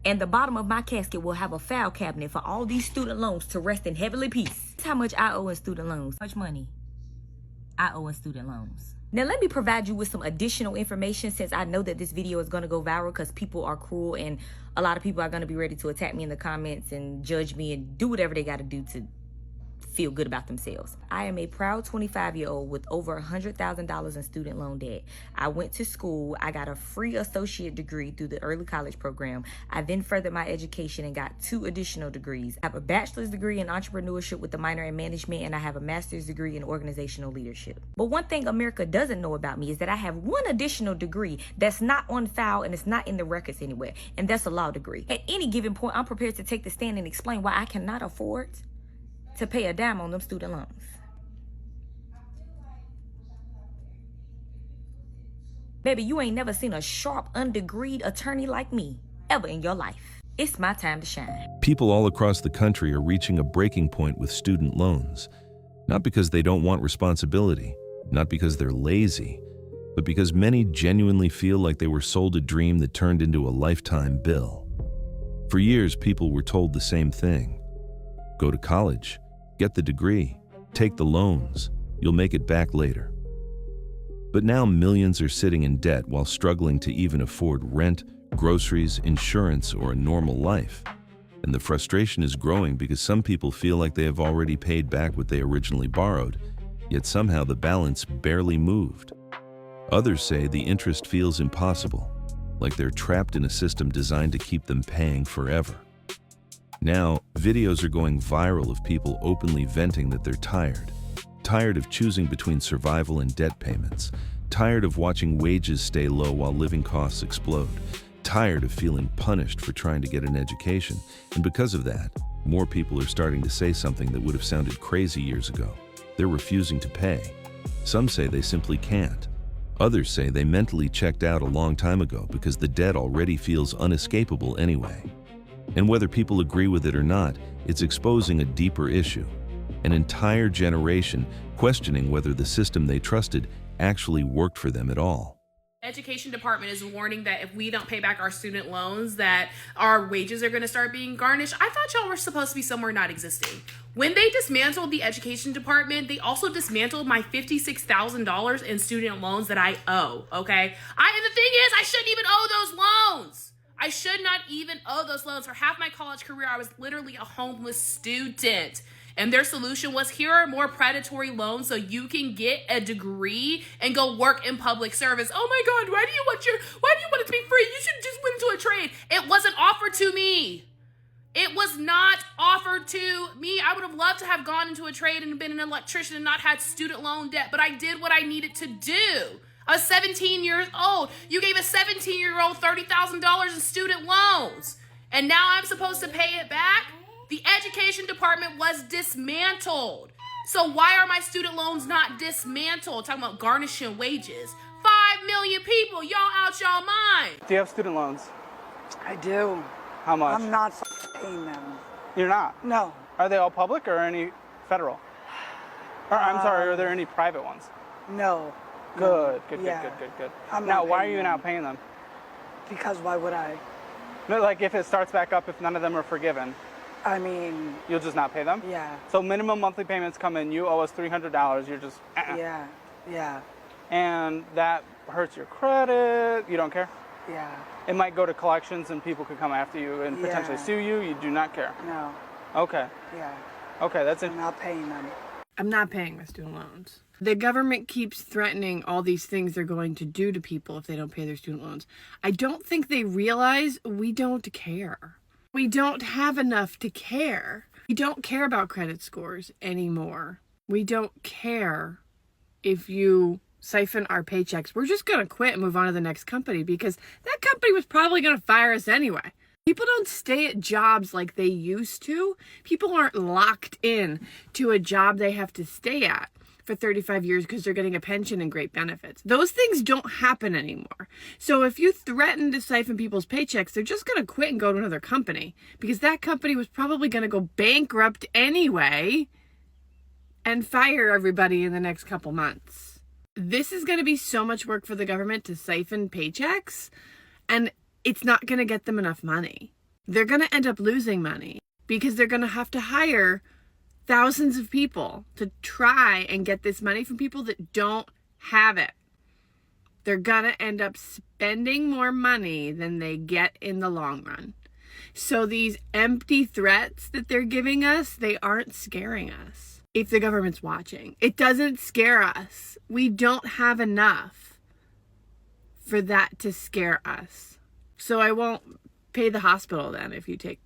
And the bottom of my casket will have a file cabinet for all these student loans to rest in heavenly peace. That's how much I owe in student loans. How much money I owe in student loans. Now let me provide you with some additional information, since I know that this video is going to go viral because people are cruel and a lot of people are going to be ready to attack me in the comments and judge me and do whatever they got to do to feel good about themselves. I am a proud 25-year-old with over $100,000 in student loan debt. I went to school. I got a free associate degree through the early college program. I then furthered my education and got 2 additional degrees. I have a bachelor's degree in entrepreneurship with a minor in management, and I have a master's degree in organizational leadership. But one thing America doesn't know about me is that I have 1 additional degree that's not on file and it's not in the records anywhere, and that's a law degree. At any given point, I'm prepared to take the stand and explain why I cannot afford to pay a dime on them student loans. Baby, you ain't never seen a sharp, undegreed attorney like me ever in your life. It's my time to shine. People all across the country are reaching a breaking point with student loans, not because they don't want responsibility, not because they're lazy, but because many genuinely feel like they were sold a dream that turned into a lifetime bill. For years, people were told the same thing. Go to college, get the degree, take the loans, you'll make it back later. But now millions are sitting in debt while struggling to even afford rent, groceries, insurance, or a normal life. And the frustration is growing because some people feel like they have already paid back what they originally borrowed, yet somehow the balance barely moved. Others say the interest feels impossible, like they're trapped in a system designed to keep them paying forever. Now, videos are going viral of people openly venting that they're tired of choosing between survival and debt payments, tired of watching wages stay low while living costs explode, tired of feeling punished for trying to get an education, and because of that, more people are starting to say something that would have sounded crazy years ago. They're refusing to pay. Some say they simply can't. Others say they mentally checked out a long time ago because the debt already feels unescapable anyway. And whether people agree with it or not, it's exposing a deeper issue. An entire generation questioning whether the system they trusted actually worked for them at all. Education department is warning that if we don't pay back our student loans, that our wages are going to start being garnished. I thought y'all were supposed to be somewhere not existing. When they dismantled the education department, they also dismantled my $56,000 in student loans that I owe, okay? And the thing is, I shouldn't even owe those loans. I should not even owe those loans. For half my college career, I was literally a homeless student. And their solution was, here are more predatory loans so you can get a degree and go work in public service. Oh my God, why do you want it to be free? You should just went into a trade. It wasn't offered to me. It was not offered to me. I would have loved to have gone into a trade and been an electrician and not had student loan debt, but I did what I needed to do. I was 17 years old. You gave a 17-year-old $30,000 in student loans, and now I'm supposed to pay it back? The education department was dismantled. So why are my student loans not dismantled? Talking about garnishing wages. 5 million people, y'all out y'all mind. Do you have student loans? I do. How much? I'm not paying them. You're not? No. Are they all public or any federal? Or I'm sorry, are there any private ones? No. Good. Now, why are you not paying them? Because why would I? No, like if it starts back up, if none of them are forgiven. I mean... You'll just not pay them? Yeah. So minimum monthly payments come in, you owe us $300, you're just... Yeah. And that hurts your credit, you don't care? Yeah. It might go to collections and people could come after you and potentially sue you, you do not care? No. Okay. Yeah. Okay, that's it. I'm not paying them. I'm not paying my student loans. The government keeps threatening all these things they're going to do to people if they don't pay their student loans. I don't think they realize we don't care. We don't have enough to care. We don't care about credit scores anymore. We don't care if you siphon our paychecks. We're just going to quit and move on to the next company because that company was probably going to fire us anyway. People don't stay at jobs like they used to. People aren't locked in to a job they have to stay at for 35 years because they're getting a pension and great benefits. Those things don't happen anymore. So if you threaten to siphon people's paychecks, they're just going to quit and go to another company because that company was probably going to go bankrupt anyway and fire everybody in the next couple months. This is going to be so much work for the government to siphon paychecks, and it's not going to get them enough money. they're going to end up losing money because they're going to have to hire thousands of people to try and get this money from people that don't have it. They're going to end up spending more money than they get in the long run. So these empty threats that they're giving us, they aren't scaring us. If the government's watching, it doesn't scare us. We don't have enough for that to scare us. So I won't pay the hospital then if you take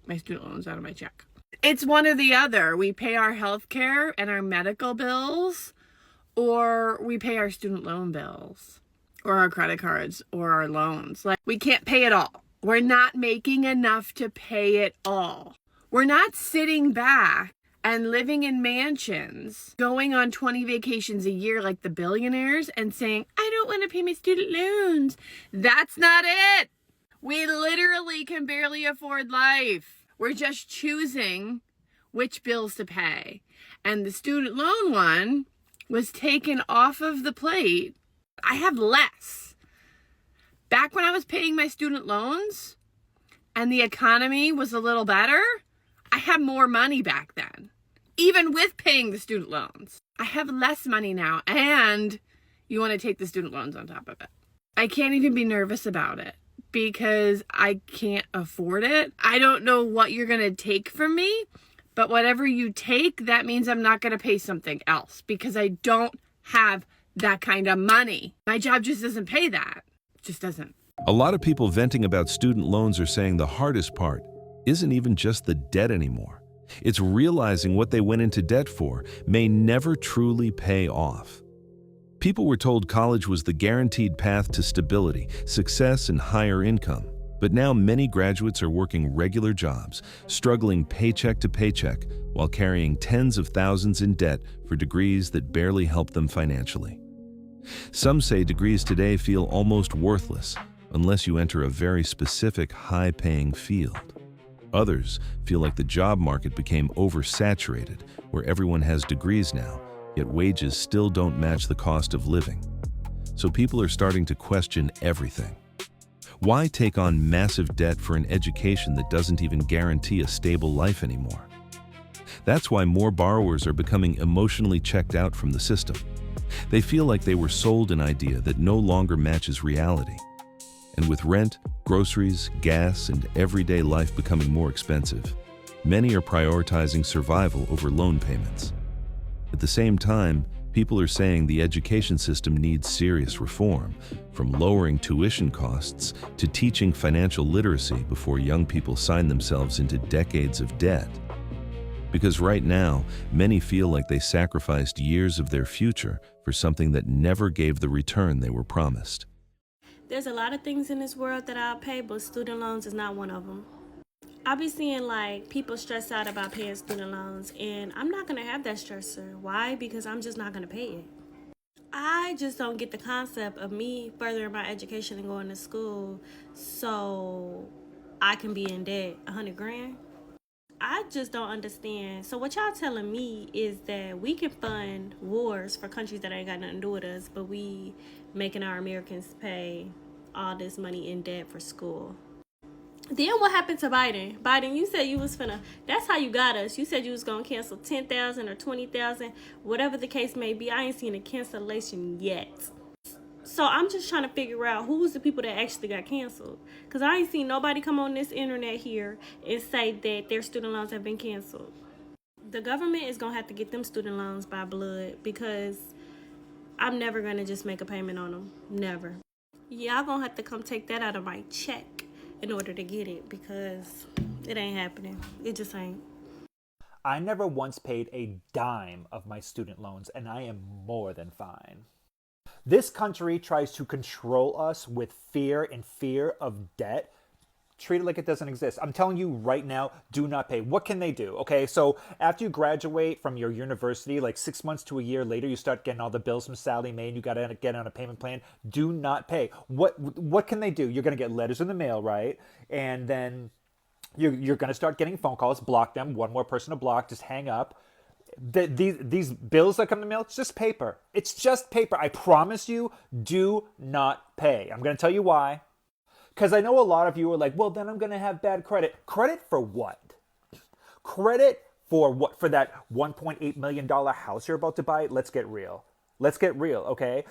my student loans out of my check. It's one or the other. We pay our health care and our medical bills, or we pay our student loan bills, or our credit cards, or our loans. Like, we can't pay it all. We're not making enough to pay it all. We're not sitting back and living in mansions, going on 20 vacations a year like the billionaires and saying, I don't want to pay my student loans. That's not it. We literally can barely afford life. We're just choosing which bills to pay. And the student loan one was taken off of the plate. I have less. Back when I was paying my student loans and the economy was a little better, I had more money back then, even with paying the student loans. I have less money now, and you want to take the student loans on top of it. I can't even be nervous about it because I can't afford it. I don't know what you're going to take from me, but whatever you take, that means I'm not going to pay something else because I don't have that kind of money. My job just doesn't pay that. It just doesn't. A lot of people venting about student loans are saying the hardest part isn't even just the debt anymore. It's realizing what they went into debt for may never truly pay off. People were told college was the guaranteed path to stability, success, and higher income. But now many graduates are working regular jobs, struggling paycheck to paycheck, while carrying tens of thousands in debt for degrees that barely help them financially. Some say degrees today feel almost worthless unless you enter a very specific, high-paying field. Others feel like the job market became oversaturated, where everyone has degrees now, yet wages still don't match the cost of living. So people are starting to question everything. Why take on massive debt for an education that doesn't even guarantee a stable life anymore? That's why more borrowers are becoming emotionally checked out from the system. They feel like they were sold an idea that no longer matches reality. And with rent, groceries, gas, and everyday life becoming more expensive, many are prioritizing survival over loan payments. At the same time, people are saying the education system needs serious reform, from lowering tuition costs to teaching financial literacy before young people sign themselves into decades of debt. Because right now, many feel like they sacrificed years of their future for something that never gave the return they were promised. There's a lot of things in this world that I'll pay, but student loans is not one of them. I'll be seeing like people stress out about paying student loans, and I'm not going to have that stressor. Why? Because I'm just not going to pay it. I just don't get the concept of me furthering my education and going to school so I can be in debt $100,000. I just don't understand. So what y'all telling me is that we can fund wars for countries that ain't got nothing to do with us, but we making our Americans pay all this money in debt for school. Then what happened to Biden? Biden, you said you was that's how you got us. You said you was going to cancel 10,000 or 20,000, whatever the case may be. I ain't seen a cancellation yet. So I'm just trying to figure out who's the people that actually got canceled. Because I ain't seen nobody come on this internet here and say that their student loans have been canceled. The government is going to have to get them student loans by blood because I'm never going to just make a payment on them. Never. Y'all going to have to come take that out of my check in order to get it because it ain't happening. It just ain't. I never once paid a dime of my student loans, and I am more than fine. This country tries to control us with fear and fear of debt. Treat it like it doesn't exist. I'm telling you right now, do not pay. What can they do? Okay, so after you graduate from your university, like 6 months to a year later, you start getting all the bills from Sally Mae and you got to get on a payment plan. Do not pay. What can they do? You're going to get letters in the mail, right? And then you're going to start getting phone calls. Block them. One more person to block. Just hang up. These bills that come in the mail, it's just paper. It's just paper. I promise you, do not pay. I'm going to tell you why. Because I know a lot of you are like, well, then I'm going to have bad credit. Credit for what? Credit for what? For that $1.8 million house you're about to buy? Let's get real. Let's get real, okay?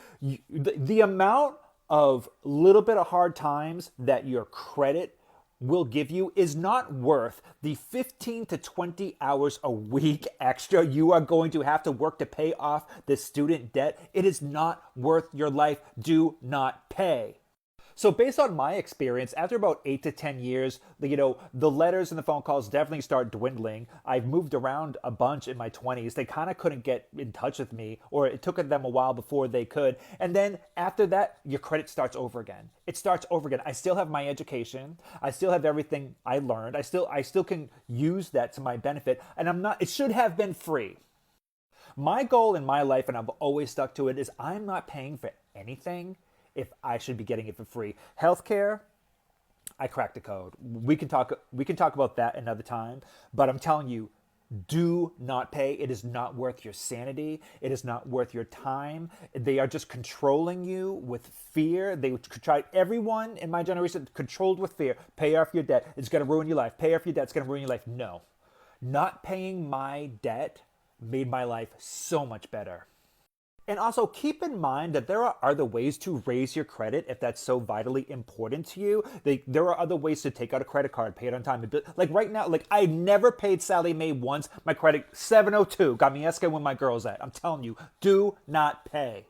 The amount of little bit of hard times that your credit will give you is not worth the 15 to 20 hours a week extra you are going to have to work to pay off this student debt. It is not worth your life. Do not pay. So based on my experience, after about 8 to 10 years, the letters and the phone calls definitely start dwindling. I've moved around a bunch in my 20s. They kind of couldn't get in touch with me, or it took them a while before they could. And then after that, your credit starts over again. It starts over again. I still have my education. I still have everything I learned. I still can use that to my benefit. And it should have been free. My goal in my life, and I've always stuck to it, is I'm not paying for anything if I should be getting it for free. Healthcare, I cracked the code. We can talk about that another time, but I'm telling you, do not pay. It is not worth your sanity. It is not worth your time. They are just controlling you with fear. They tried, everyone in my generation controlled with fear. Pay off your debt. It's going to ruin your life. Pay off your debt. It's going to ruin your life. No. Not paying my debt made my life so much better. And also keep in mind that there are other ways to raise your credit if that's so vitally important to you. There are other ways to take out a credit card, pay it on time. Like right now, I never paid Sally Mae once. My credit, 702, got me asking where my girl's at. I'm telling you, do not pay.